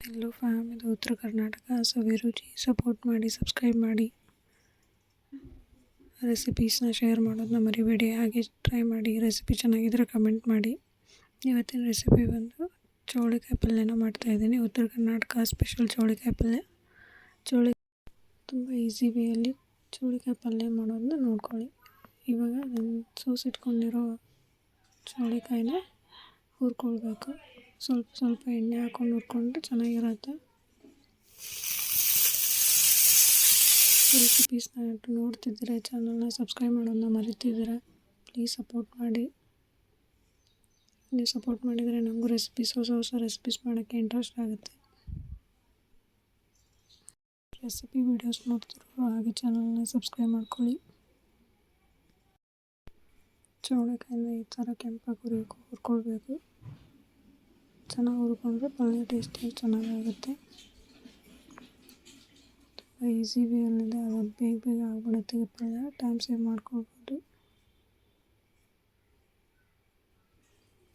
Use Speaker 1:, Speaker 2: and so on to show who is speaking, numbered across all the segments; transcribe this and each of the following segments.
Speaker 1: ಎಲ್ಲೋ fam ಇದು ಉತ್ತರ ಕರ್ನಾಟಕ ಸವಿರುಚಿ support ಮಾಡಿ ಸಬ್ಸ್ಕ್ರೈಬ್ ಮಾಡಿ ರೆಸಿಪೀಸ್ನ ಶೇರ್ ಮಾಡೋದನ್ನ ಮರಿಬೇಡಿ. ಹಾಗೆ ಟ್ರೈ ಮಾಡಿ. ರೆಸಿಪಿ ಚೆನ್ನಾಗಿದ್ದರೆ ಕಮೆಂಟ್ ಮಾಡಿ. ಇವತ್ತಿನ ರೆಸಿಪಿ ಬಂದು ಚೌಳಿಕಾಯಿ ಪಲ್ಯನ ಮಾಡ್ತಾಯಿದ್ದೀನಿ. ಉತ್ತರ ಕರ್ನಾಟಕ ಸ್ಪೆಷಲ್ ಚೌಳಿಕಾಯಿ ಪಲ್ಯ. ತುಂಬ ಈಸಿ ವೇಯಲ್ಲಿ ಚೌಳಿಕಾಯಿ ಪಲ್ಯ ಮಾಡೋದನ್ನ ನೋಡ್ಕೊಳ್ಳಿ. ಇವಾಗ ಸೋಸಿಟ್ಕೊಂಡಿರೋ ಚೌಳಿಕಾಯಿನ ಹುರ್ಕೊಳ್ಬೇಕು. ಸ್ವಲ್ಪ ಎಣ್ಣೆ ಹಾಕ್ಕೊಂಡು ಹುರ್ಕೊಂಡ್ರೆ ಚೆನ್ನಾಗಿರುತ್ತೆ. ರೆಸಿಪೀಸ್ನ ನೋಡ್ತಿದ್ದೀರಾ, ಚಾನಲ್ನ ಸಬ್ಸ್ಕ್ರೈಬ್ ಮಾಡೋದನ್ನ ಮರಿತಿದ್ದೀರಾ, ಪ್ಲೀಸ್ ಸಪೋರ್ಟ್ ಮಾಡಿ. ನೀವು ಸಪೋರ್ಟ್ ಮಾಡಿದರೆ ನಮಗೂ ಹೊಸ ರೆಸಿಪೀಸ್ ಮಾಡೋಕ್ಕೆ ಇಂಟ್ರೆಸ್ಟ್ ಆಗುತ್ತೆ. ರೆಸಿಪಿ ವೀಡಿಯೋಸ್ ನೋಡ್ತಿರೋರು ಹಾಗೆ ಚಾನಲ್ನ ಸಬ್ಸ್ಕ್ರೈಬ್ ಮಾಡ್ಕೊಳ್ಳಿ. ಚೌಳಿಕಾಯಿನ ಈ ಥರ ಕೆಂಪಾಗಿ ಹುರ್ಕೊಳ್ಬೇಕು. ಚೆನ್ನಾಗಿ ಹುರ್ಕೊಂಡ್ರೆ ಪಲ್ಯ ಟೇಸ್ಟಿಯಾಗಿ ಚೆನ್ನಾಗಾಗುತ್ತೆ. ತುಂಬ ಈಸಿ ವೇಯಲ್ಲಿದೆ, ಅದು ಬೇಗ ಆಗಿಬಿಡುತ್ತೆ. ಪಲ್ಯ ಟೈಮ್ ಸೇವ್ ಮಾಡ್ಕೊಳ್ಬೋದು.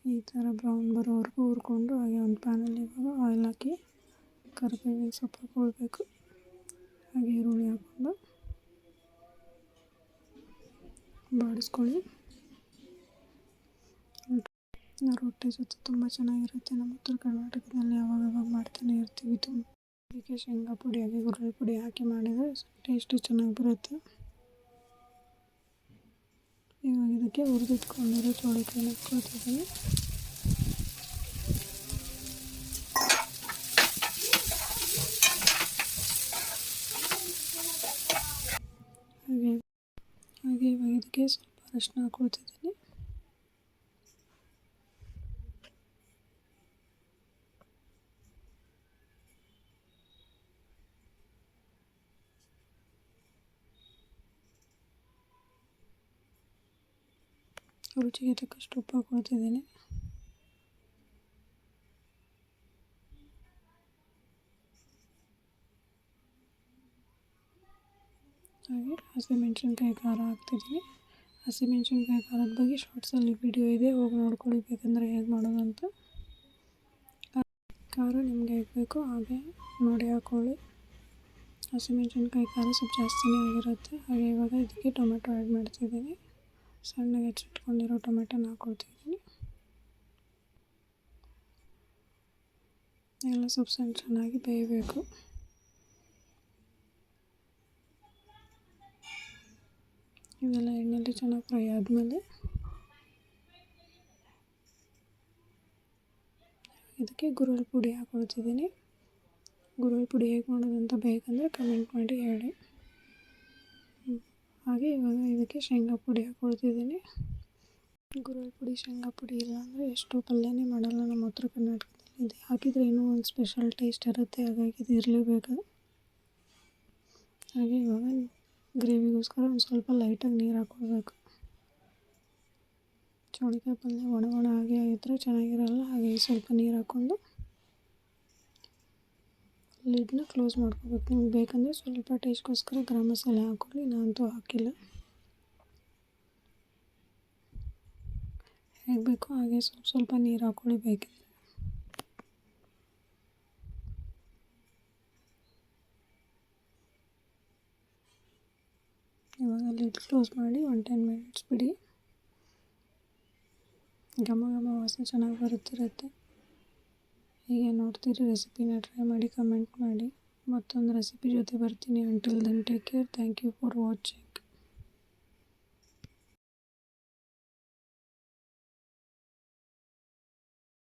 Speaker 1: ಈ ಥರ ಬ್ರೌನ್ ಬರೋವರೆಗೂ ಹುರ್ಕೊಂಡು ಹಾಗೆ ಒಂದು ಪ್ಯಾನಲ್ಲಿ ಇವಾಗ ಆಯಿಲ್ ಹಾಕಿ ಕರಿಬೇವಿನ ಸೊಪ್ಪು ಹಾಕ್ಕೊಳ್ಬೇಕು. ಹಾಗೆ ಈರುಳ್ಳಿ ಹಾಕ್ಕೊಂಡು ಬಾಡಿಸ್ಕೊಳ್ಳಿ. ರೊಟ್ಟಿ ಜೊತೆ ತುಂಬ ಚೆನ್ನಾಗಿರುತ್ತೆ. ನಮ್ಮ ಉತ್ತರ ಕರ್ನಾಟಕದಲ್ಲಿ ಯಾವಾಗ ಮಾಡ್ತಾನೆ ಇರ್ತೀವಿ. ಇದಕ್ಕೆ ಶೇಂಗಾ ಪುಡಿ ಹಾಗೆ ಗುರೆಳ್ಳು ಪುಡಿ ಹಾಕಿ ಮಾಡಿದರೆ ಟೇಸ್ಟು ಚೆನ್ನಾಗಿ ಬರುತ್ತೆ. ಇವಾಗ ಇದಕ್ಕೆ ಹುರಿದಿಟ್ಕೊಂಡಿರೋ ಚೌಳಿಕಾಯಿನ ಹಾಕ್ಕೊಳ್ತಿದ್ದೀನಿ. ಹಾಗೆ ಇವಾಗ ಇದಕ್ಕೆ ಸ್ವಲ್ಪ ಅರಿಶಿನ ಹಾಕ್ಕೊಳ್ತಿದ್ದೀನಿ. ರುಚಿಗೆ ತಕ್ಕಷ್ಟು ಉಪ್ಪು ಹಾಕ್ಕೊಳ್ತಿದ್ದೀನಿ. ಹಾಗೆ ಹಸಿಮೆಣ್ಸಿನ್ಕಾಯಿ ಖಾರ ಹಾಕ್ತಿದ್ದೀನಿ. ಹಸಿಮೆಣ್ಸಿನ್ಕಾಯಿ ಖಾರದ ಬಗ್ಗೆ ಶಾರ್ಟ್ಸಲ್ಲಿ ವಿಡಿಯೋ ಇದೆ, ಹೋಗಿ ನೋಡ್ಕೊಳ್ಳಿ ಬೇಕಂದರೆ ಹೇಗೆ ಮಾಡೋದು ಅಂತ. ಖಾರ ನಿಮಗೆ ಹೇಗೆ ಬೇಕೋ ಹಾಗೆ ನೋಡಿ ಹಾಕ್ಕೊಳ್ಳಿ. ಹಸಿಮೆಣ್ಸಿನ್ಕಾಯಿ ಖಾರ ಸ್ವಲ್ಪ ಜಾಸ್ತಿನೇ ಆಗಿರುತ್ತೆ. ಹಾಗೆ ಇವಾಗ ಇದಕ್ಕೆ ಟೊಮೆಟೊ ಆ್ಯಡ್ ಮಾಡ್ತಿದ್ದೀನಿ. ಸಣ್ಣಗೆ ಹೆಚ್ಚಿಟ್ಕೊಂಡಿರೋ ಟೊಮೆಟೊನ ಹಾಕ್ಕೊಳ್ತಿದ್ದೀನಿ. ಎಲ್ಲ ಸ್ವಲ್ಪ ಚೆನ್ನಾಗಿ ಬೇಯಬೇಕು. ಇವೆಲ್ಲ ಎಣ್ಣೆಯಲ್ಲಿ ಚೆನ್ನಾಗಿ ಫ್ರೈ ಆದಮೇಲೆ ಇದಕ್ಕೆ ಗುರೆಳ್ಳು ಪುಡಿ ಹಾಕ್ಕೊಳ್ತಿದ್ದೀನಿ. ಗುರೆಳ್ಳು ಪುಡಿ ಹೇಗೆ ಮಾಡೋದಂತ ಬೇಕಂದರೆ ಕಮೆಂಟ್ ಮಾಡಿ ಹೇಳಿ. ಹಾಗೆ ಇವಾಗ ಇದಕ್ಕೆ ಶೇಂಗಾ ಪುಡಿ ಹಾಕ್ಕೊಳ್ತಿದ್ದೀನಿ. ಗುರೆಳ್ಳು ಪುಡಿ ಶೇಂಗಾ ಪುಡಿ ಇಲ್ಲಾಂದರೆ ಎಷ್ಟೋ ಪಲ್ಯನೇ ಮಾಡಲ್ಲ ನಮ್ಮ ಉತ್ತರ ಕರ್ನಾಟಕದಲ್ಲಿ. ಇದು ಹಾಕಿದರೆ ಇನ್ನೂ ಒಂದು ಸ್ಪೆಷಲ್ ಟೇಸ್ಟ್ ಇರುತ್ತೆ. ಹಾಗಾಗಿ ಇದು ಇರಲೇಬೇಕು. ಹಾಗೆ ಇವಾಗ ಗ್ರೇವಿಗೋಸ್ಕರ ಒಂದು ಸ್ವಲ್ಪ ಲೈಟಾಗಿ ನೀರು ಹಾಕ್ಕೊಳ್ಬೇಕು. ಚೌಳಿಕಾಯಿ ಪಲ್ಯ ಒಣ ಹಾಗೆ ಆಗಿದ್ದರೆ ಚೆನ್ನಾಗಿರಲ್ಲ. ಹಾಗೆ ಸ್ವಲ್ಪ ನೀರು ಹಾಕ್ಕೊಂಡು ಲಿಡ್ನ ಕ್ಲೋಸ್ ಮಾಡ್ಕೋಬೇಕು. ನಿಮ್ಗೆ ಬೇಕಂದರೆ ಸ್ವಲ್ಪ ಟೇಸ್ಟ್ಗೋಸ್ಕರ ಗರಂ ಮಸಾಲೆ ಹಾಕ್ಕೊಳ್ಳಿ, ನಾನಂತೂ ಹಾಕಿಲ್ಲ. ಹೇಗೆ ಬೇಕೋ ಹಾಗೆ ಸ್ವಲ್ಪ ನೀರು ಹಾಕ್ಕೊಳ್ಳಿ ಬೇಕಿದ್ರೆ. ಇವಾಗ ಲಿಡ್ ಕ್ಲೋಸ್ ಮಾಡಿ 10 ಮಿನಿಟ್ಸ್ ಬಿಡಿ. ಘಮ ವಾಸನೆ ಚೆನ್ನಾಗಿ ಬರುತ್ತಿರುತ್ತೆ. ಹೀಗೆ ನೋಡ್ತೀರಿ. ರೆಸಿಪಿನ ಟ್ರೈ ಮಾಡಿ, ಕಮೆಂಟ್ ಮಾಡಿ. ಮತ್ತೊಂದು ರೆಸಿಪಿ ಜೊತೆ ಬರ್ತೀನಿ. Until then take care. Thank you for watching.